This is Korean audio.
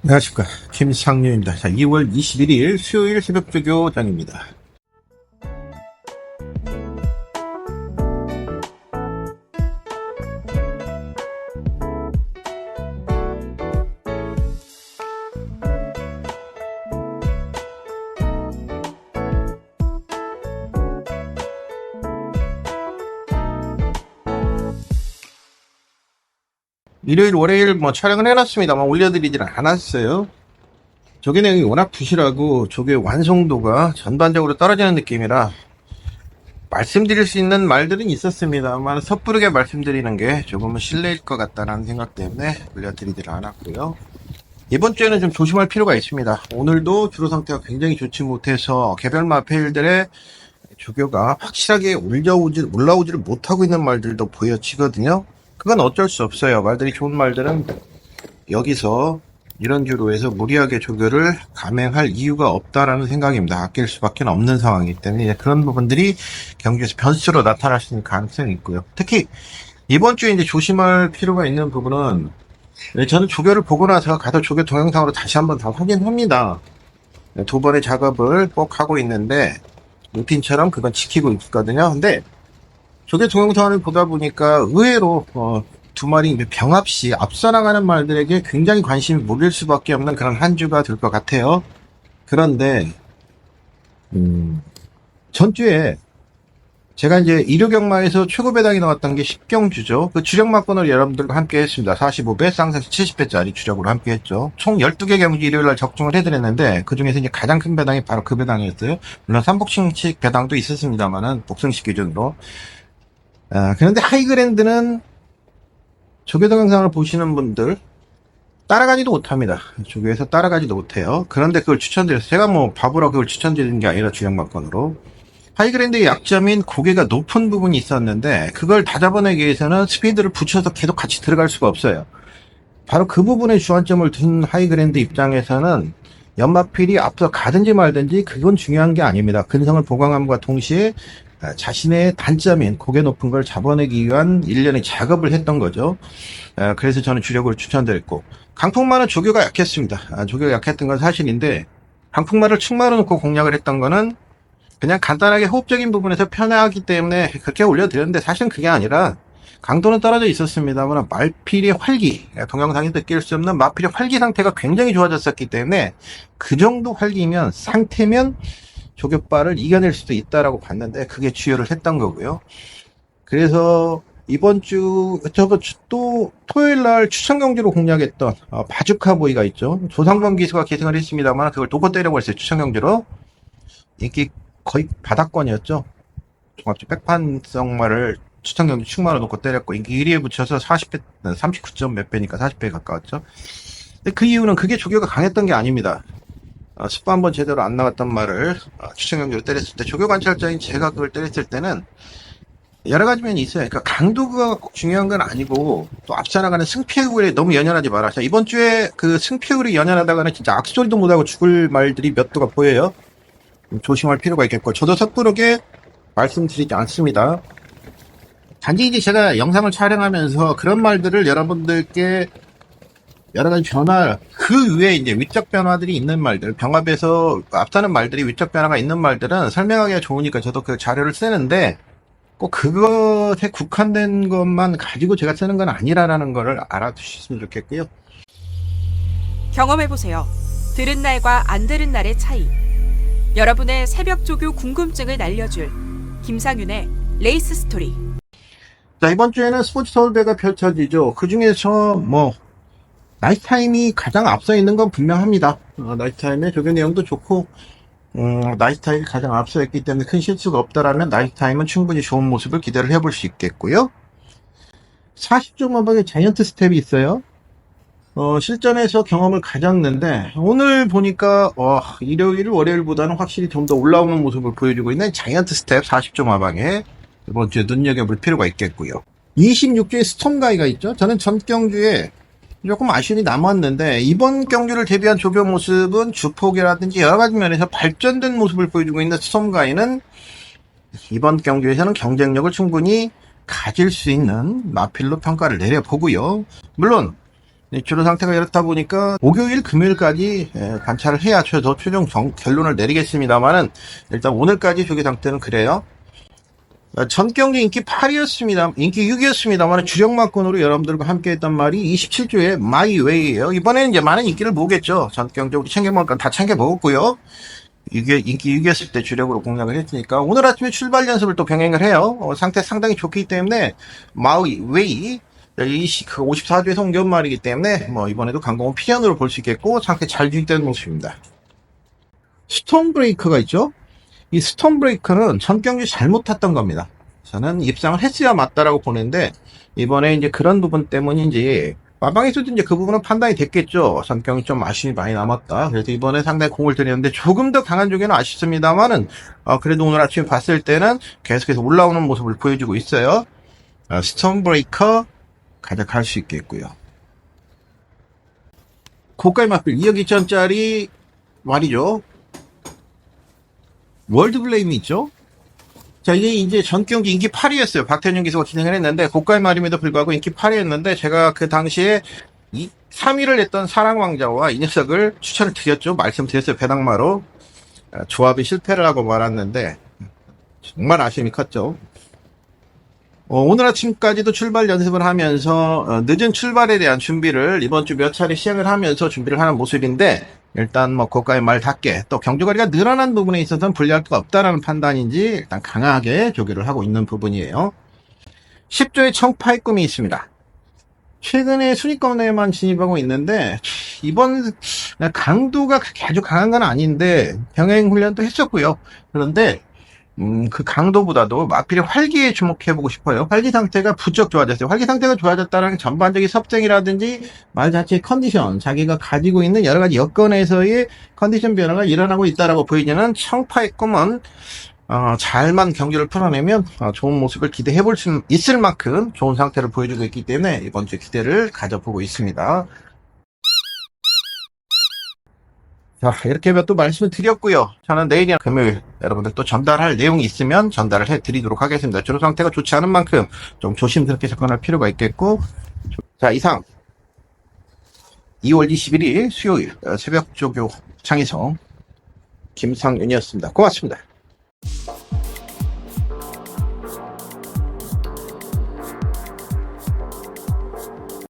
안녕하십니까, 김상윤입니다. 자, 2월 21일 수요일 새벽조교장입니다. 일요일, 월요일 촬영을 해놨습니다만 올려드리지는 않았어요. 조개 내용이 워낙 부실하고 조개 완성도가 전반적으로 떨어지는 느낌이라 말씀드릴 수 있는 말들은 있었습니다만 섣부르게 말씀드리는 게 조금은 실례일 것 같다는 생각 때문에 올려드리지는 않았고요. 이번 주에는 좀 조심할 필요가 있습니다. 오늘도 주로 상태가 굉장히 좋지 못해서 개별 마필들의 조교가 확실하게 올라오지를 못하고 있는 말들도 보여지거든요. 그건 어쩔 수 없어요. 말들이 좋은 말들은 여기서 이런 규로 해서 무리하게 조교를 감행할 이유가 없다라는 생각입니다. 아낄 수밖에 없는 상황이기 때문에 그런 부분들이 경기에서 변수로 나타날 수 있는 가능성이 있고요. 특히 이번 주에 이제 조심할 필요가 있는 부분은 저는 조교를 보고 나서 가서 조교 동영상으로 다시 한번 다 확인합니다. 두 번의 작업을 꼭 하고 있는데 루틴처럼 그건 지키고 있거든요. 근데 조개 동영상을 보다 보니까 의외로 두 마리 병합시 앞서 나가는 말들에게 굉장히 관심이 몰릴 수밖에 없는 그런 한 주가 될 것 같아요. 그런데 전주에 제가 이제 일요경마에서 최고 배당이 나왔던 게 10경주죠. 그 주력마권을 여러분들과 함께 했습니다. 45배, 쌍쌍 70배짜리 주력으로 함께 했죠. 총 12개 경주 일요일날 적중을 해드렸는데, 그 중에서 이제 가장 큰 배당이 바로 그 배당이었어요. 물론 삼복싱식 배당도 있었습니다만은, 복승식 기준으로. 그런데 하이그랜드는 조교 동영상을 보시는 분들, 따라가지도 못합니다. 조교에서 따라가지도 못해요. 그런데 그걸 추천드렸어요. 제가 바보라 그걸 추천드리는 게 아니라 주력마권으로. 하이그랜드의 약점인 고개가 높은 부분이 있었는데 그걸 다 잡아내기 위해서는 스피드를 붙여서 계속 같이 들어갈 수가 없어요. 바로 그 부분에 주안점을 둔 하이그랜드 입장에서는 연마필이 앞서 가든지 말든지 그건 중요한 게 아닙니다. 근성을 보강함과 동시에 자신의 단점인 고개 높은 걸 잡아내기 위한 일련의 작업을 했던 거죠. 그래서 저는 주력을 추천드렸고, 강풍마는 조교가 약했습니다. 조교가 약했던 건 사실인데 강풍마를 측마로 놓고 공략을 했던 거는 그냥 간단하게 호흡적인 부분에서 편하기 때문에 그렇게 올려드렸는데 사실은 그게 아니라 강도는 떨어져 있었습니다만 말필의 활기, 동영상에서 느낄 수 없는 말필의 활기 상태가 굉장히 좋아졌었기 때문에 그 정도 활기면 상태면 조교바를 이겨낼 수도 있다라고 봤는데 그게 주요를 했던 거고요. 그래서 이번 주 또 토요일날 추천경주로 공략했던 바주카보이가 있죠. 조상범 기수가 계승을 했습니다만 그걸 도고 때려버렸어요. 추천경주로. 인기 거의 바닥권이었죠. 종합주 백판성마를 추천경주 축마로 놓고 때렸고 인기 1위에 붙여서 40배, 39점 몇 배니까 40배에 가까웠죠. 근데 그 이유는 그게 조교가 강했던 게 아닙니다. 스파 한번 제대로 안 나갔던 말을 추천경주로 때렸을 때 조교 관찰자인 제가 그걸 때렸을 때는 여러 가지 면이 있어요. 그러니까 강도가 꼭 중요한 건 아니고 또 앞서 나가는 승패율에 너무 연연하지 마라. 자, 이번 주에 그 승패율이 연연하다가는 진짜 악소리도 못하고 죽을 말들이 몇 도가 보여요. 조심할 필요가 있겠고 저도 섣부르게 말씀드리지 않습니다. 단지 이제 제가 영상을 촬영하면서 그런 말들을 여러분들께 여러 가지 변화, 그 외에 이제 위적 변화들이 있는 말들, 병합에서 앞서는 말들이 위적 변화가 있는 말들은 설명하기가 좋으니까 저도 그 자료를 쓰는데 꼭 그것에 국한된 것만 가지고 제가 쓰는 건 아니라는 거를 알아두셨으면 좋겠고요. 경험해보세요. 들은 날과 안 들은 날의 차이. 여러분의 새벽 조교 궁금증을 날려줄 김상윤의 레이스 스토리. 자, 이번 주에는 스포츠 서울대가 펼쳐지죠. 그 중에서 나이트타임이 가장 앞서 있는 건 분명합니다. 나이트타임의 조교 내용도 좋고, 나이트타임이 가장 앞서 있기 때문에 큰 실수가 없다라면 나이트타임은 충분히 좋은 모습을 기대를 해볼 수 있겠고요. 40조 마방의 자이언트 스텝이 있어요. 실전에서 경험을 가졌는데 오늘 보니까 일요일 월요일보다는 확실히 좀 더 올라오는 모습을 보여주고 있는 자이언트 스텝 40조 마방에 이번 주에 눈여겨볼 필요가 있겠고요. 26주에 스톰가이가 있죠. 저는 전 경주에 조금 아쉬움이 남았는데 이번 경주를 대비한 조교 모습은 주폭이라든지 여러 가지 면에서 발전된 모습을 보여주고 있는 스톰가이는 이번 경주에서는 경쟁력을 충분히 가질 수 있는 마필로 평가를 내려보고요. 물론 주로 상태가 이렇다 보니까 목요일, 금요일까지 관찰을 해야 최종 결론을 내리겠습니다만은 일단 오늘까지 조개 상태는 그래요. 전 경기 인기 8이었습니다. 인기 6이었습니다만 주력마건으로 여러분들과 함께 했던 말이 27조의 마이웨이예요. 이번에는 이제 많은 인기를 모으겠죠. 전 경적으로 챙겨먹을 건 다 챙겨먹었고요. 이게 인기 6이었을 때 주력으로 공략을 했으니까 오늘 아침에 출발 연습을 또 병행을 해요. 상태 상당히 좋기 때문에 마이웨이 그 54조의 성견 말이기 때문에 뭐 이번에도 강공은 피언으로 볼 수 있겠고 상태 잘 유지되는 모습입니다. 스톤브레이커가 있죠. 이 스톤브레이커는 전 경기 잘못 탔던 겁니다. 저는 입상을 했어야 맞다라고 보는데 이번에 이제 그런 부분 때문인지 마방에서도 이제 그 부분은 판단이 됐겠죠. 전 경기 좀 아쉬움이 많이 남았다. 그래서 이번에 상당히 공을 들였는데 조금 더 강한 쪽에는 아쉽습니다만은 그래도 오늘 아침에 봤을 때는 계속해서 올라오는 모습을 보여주고 있어요. 스톤브레이커 가져갈 수 있겠고요. 고가의 맛bil 2억 2천짜리 말이죠. 월드블레임이 있죠. 자, 이제 전 경기 인기 8위였어요. 박태준 기수가 진행을 했는데 고가의 말임에도 불구하고 인기 8위였는데 제가 그 당시에 3위를 했던 사랑왕자와 이 녀석을 추천을 드렸죠. 말씀드렸어요. 배당마로. 조합이 실패를 하고 말았는데 정말 아쉬움이 컸죠. 오늘 아침까지도 출발 연습을 하면서 늦은 출발에 대한 준비를 이번 주 몇 차례 시행을 하면서 준비를 하는 모습인데 일단 뭐 고가의 말답게 또 경주거리가 늘어난 부분에 있어서는 불리할 게 없다라는 판단인지 일단 강하게 조교를 하고 있는 부분이에요. 10조의 청파의 꿈이 있습니다. 최근에 순위권에만 진입하고 있는데 이번 강도가 그렇게 아주 강한 건 아닌데 병행 훈련도 했었고요. 그런데 그 강도보다도 마필의 활기에 주목해보고 싶어요. 활기 상태가 부쩍 좋아졌어요. 활기 상태가 좋아졌다는 전반적인 섭생이라든지 말 자체의 컨디션, 자기가 가지고 있는 여러 가지 여건에서의 컨디션 변화가 일어나고 있다라고 보이지는 청파의 꿈은 잘만 경기를 풀어내면 좋은 모습을 기대해볼 수 있을 만큼 좋은 상태를 보여주고 있기 때문에 이번 주 기대를 가져보고 있습니다. 자, 이렇게 또 말씀을 드렸고요. 저는 내일이나 금요일 여러분들 또 전달할 내용이 있으면 전달을 해드리도록 하겠습니다. 주로 상태가 좋지 않은 만큼 좀 조심스럽게 접근할 필요가 있겠고, 자, 이상 2월 21일 수요일 새벽 조교 창의성 김상윤이었습니다. 고맙습니다.